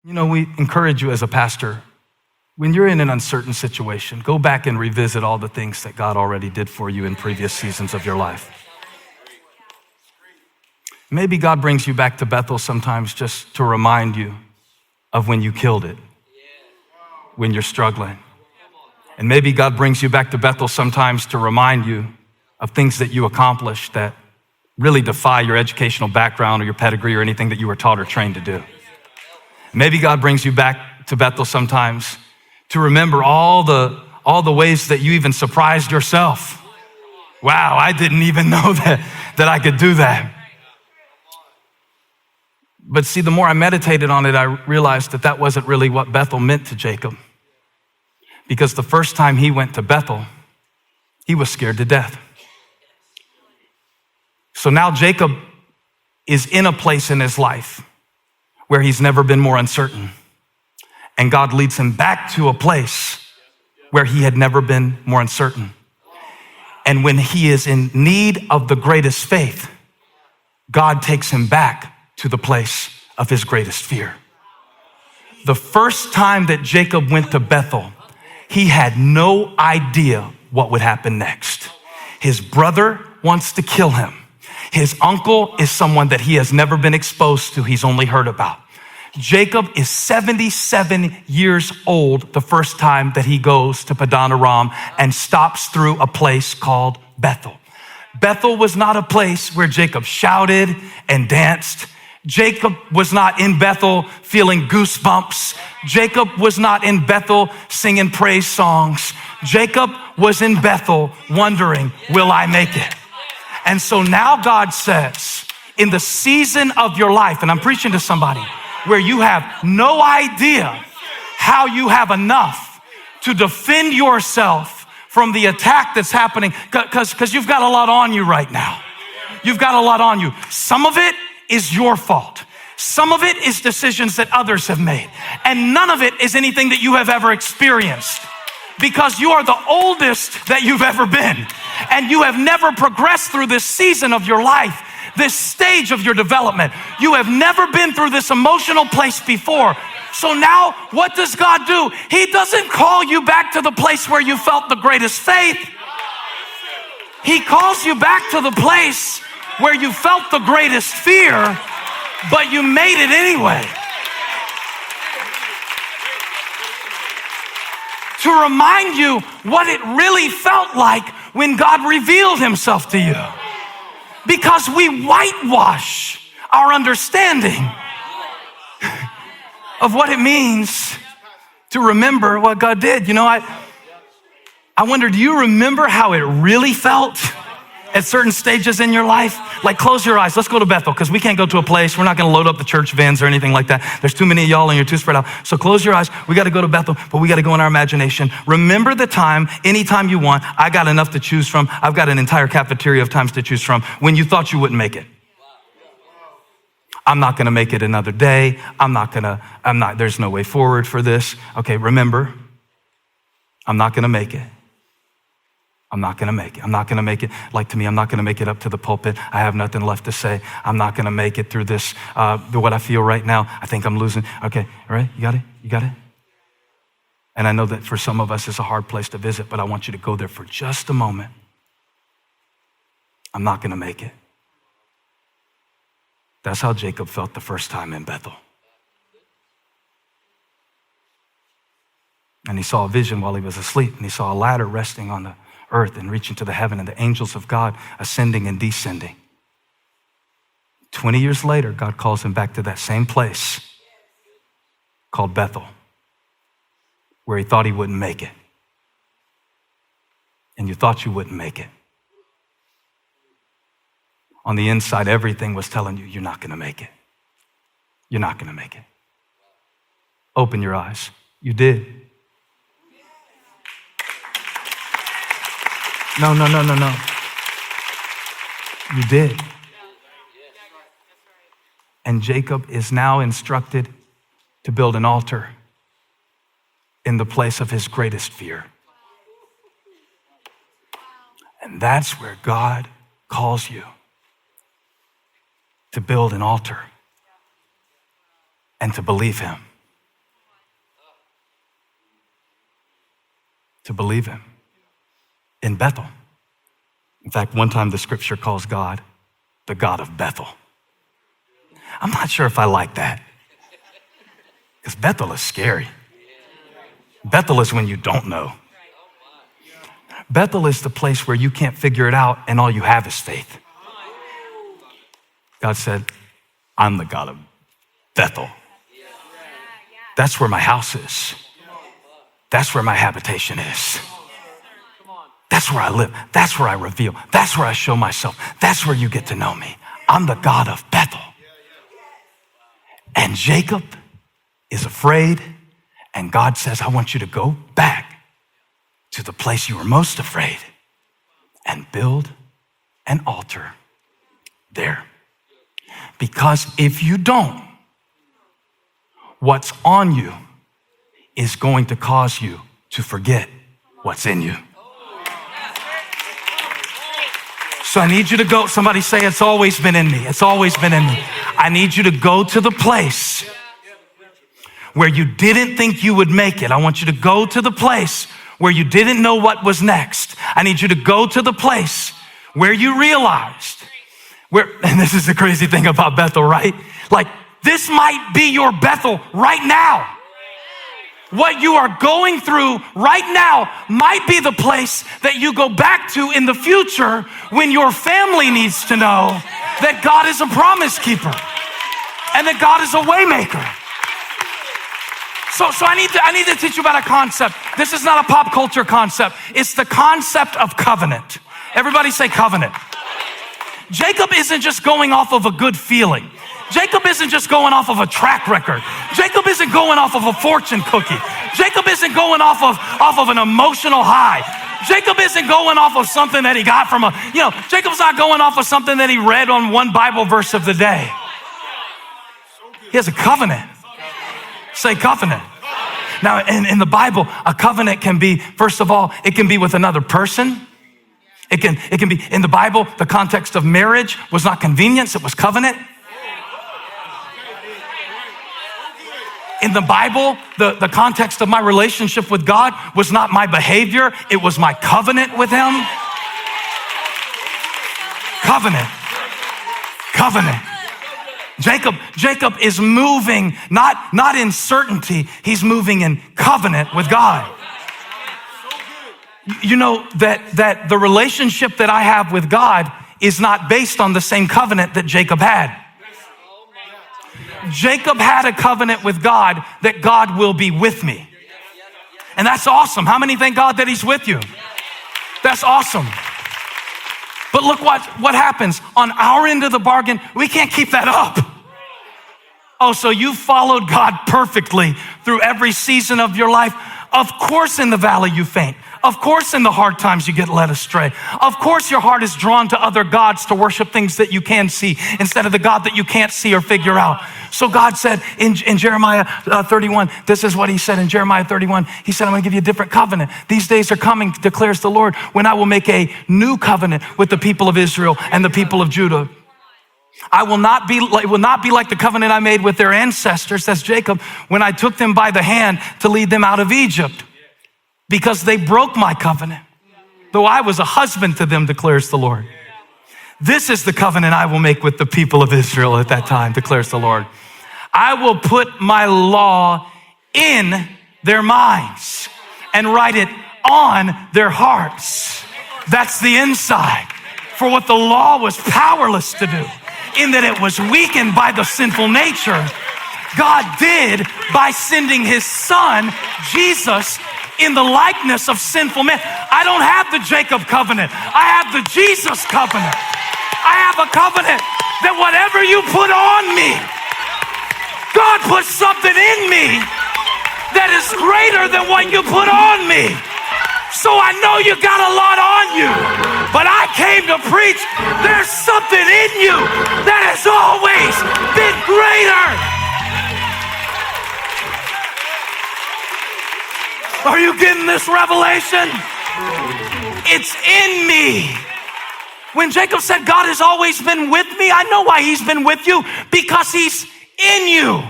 You know, we encourage you as a pastor, when you're in an uncertain situation, go back and revisit all the things that God already did for you in previous seasons of your life. Maybe God brings you back to Bethel sometimes just to remind you of when you killed it, when you're struggling. And maybe God brings you back to Bethel sometimes to remind you of things that you accomplished that really defy your educational background or your pedigree or anything that you were taught or trained to do. Maybe God brings you back to Bethel sometimes to remember all the ways that you even surprised yourself. Wow, I didn't even know that I could do that. But see, the more I meditated on it, I realized that wasn't really what Bethel meant to Jacob. Because the first time he went to Bethel, he was scared to death. So now Jacob is in a place in his life where he's never been more uncertain. And God leads him back to a place where he had never been more uncertain. And when he is in need of the greatest faith, God takes him back to the place of his greatest fear. The first time that Jacob went to Bethel, he had no idea what would happen next. His brother wants to kill him. His uncle is someone that he has never been exposed to, he's only heard about. Jacob is 77 years old the first time that he goes to Padan Aram and stops through a place called Bethel. Bethel was not a place where Jacob shouted and danced. Jacob was not in Bethel feeling goosebumps. Jacob was not in Bethel singing praise songs. Jacob was in Bethel wondering, will I make it? And so now God says, in the season of your life, and I'm preaching to somebody where you have no idea how you have enough to defend yourself from the attack that's happening, because you've got a lot on you right now. You've got a lot on you. Some of it is your fault. Some of it is decisions that others have made. And none of it is anything that you have ever experienced, because you are the oldest that you've ever been. And you have never progressed through this season of your life, this stage of your development. You have never been through this emotional place before. So now what does God do? He doesn't call you back to the place where you felt the greatest faith. He calls you back to the place where you felt the greatest fear, but you made it anyway. To remind you what it really felt like when God revealed himself to you. Because we whitewash our understanding of what it means to remember what God did. You know, I wonder, do you remember how it really felt at certain stages in your life? Like, close your eyes. Let's go to Bethel, because we can't go to a place. We're not going to load up the church vans or anything like that. There's too many of y'all and you're too spread out. So close your eyes. We got to go to Bethel, but we got to go in our imagination. Remember the time, anytime you want. I got enough to choose from. I've got an entire cafeteria of times to choose from when you thought you wouldn't make it. I'm not going to make it another day. There's no way forward for this. Okay, remember, I'm not going to make it. I'm not going to make it. I'm not going to make it. Like, to me, I'm not going to make it up to the pulpit. I have nothing left to say. I'm not going to make it through this, what I feel right now. I think I'm losing. Okay, all right, you got it? You got it? And I know that for some of us, it's a hard place to visit, but I want you to go there for just a moment. I'm not going to make it. That's how Jacob felt the first time in Bethel. And he saw a vision while he was asleep, and he saw a ladder resting on the earth and reaching to the heaven, and the angels of God ascending and descending. 20 years later, God calls him back to that same place called Bethel, where he thought he wouldn't make it. And you thought you wouldn't make it. On the inside, everything was telling you, you're not going to make it. You're not going to make it. Open your eyes. You did. No. You did. And Jacob is now instructed to build an altar in the place of his greatest fear. And that's where God calls you to build an altar and to believe him to believe him in Bethel. In fact, one time the scripture calls God the God of Bethel. I'm not sure if I like that, because Bethel is scary. Bethel is when you don't know. Bethel is the place where you can't figure it out and all you have is faith. God said, I'm the God of Bethel. That's where my house is. That's where my habitation is. That's where I live. That's where I reveal. That's where I show myself. That's where you get to know me. I'm the God of Bethel. And Jacob is afraid, and God says, I want you to go back to the place you were most afraid and build an altar there. Because if you don't, what's on you is going to cause you to forget what's in you. So I need you to go. Somebody say, it's always been in me. It's always been in me. I need you to go to the place where you didn't think you would make it. I want you to go to the place where you didn't know what was next. I need you to go to the place where you realized and this is the crazy thing about Bethel, right? Like, this might be your Bethel right now. What you are going through right now might be the place that you go back to in the future when your family needs to know that God is a promise keeper and that God is a way maker. So I need to teach you about a concept. This is not a pop culture concept. It's the concept of covenant. Everybody say covenant. Jacob isn't just going off of a good feeling. Jacob isn't just going off of a track record. Jacob isn't going off of a fortune cookie. Jacob isn't going off of an emotional high. Jacob isn't going off of something that he got from Jacob's not going off of something that he read on one Bible verse of the day. He has a covenant. Say covenant. Now, in the Bible, a covenant can be, first of all, it can be with another person. It can be, in the Bible, the context of marriage was not convenience, it was covenant. In the Bible, the context of my relationship with God was not my behavior, it was my covenant with him. Covenant. Jacob is moving, not in certainty, he's moving in covenant with God. You know that the relationship that I have with God is not based on the same covenant that Jacob had. Jacob had a covenant with God that God will be with me. And that's awesome. How many thank God that he's with you? That's awesome. But look what happens. On our end of the bargain, we can't keep that up. Oh, so you followed God perfectly through every season of your life. Of course in the valley you faint. Of course in the hard times you get led astray. Of course your heart is drawn to other gods to worship things that you can see instead of the God that you can't see or figure out. So God said in Jeremiah 31, this is what he said in Jeremiah 31. He said, I'm gonna give you a different covenant. These days are coming, declares the Lord, when I will make a new covenant with the people of Israel and the people of Judah. It will not be like the covenant I made with their ancestors, that's Jacob, when I took them by the hand to lead them out of Egypt, because they broke my covenant, though I was a husband to them, declares the Lord. This is the covenant I will make with the people of Israel at that time, declares the Lord. I will put my law in their minds and write it on their hearts. That's the inside for what the law was powerless to do, in that it was weakened by the sinful nature. God did by sending his son, Jesus, in the likeness of sinful men. I don't have the Jacob covenant. I have the Jesus covenant. I have a covenant that whatever you put on me, God put something in me that is greater than what you put on me. So I know you got a lot on you, but I came to preach there's something in you that has always been greater. Are you getting this revelation? It's in me. When Jacob said God has always been with me, I know why he's been with you, because he's in you.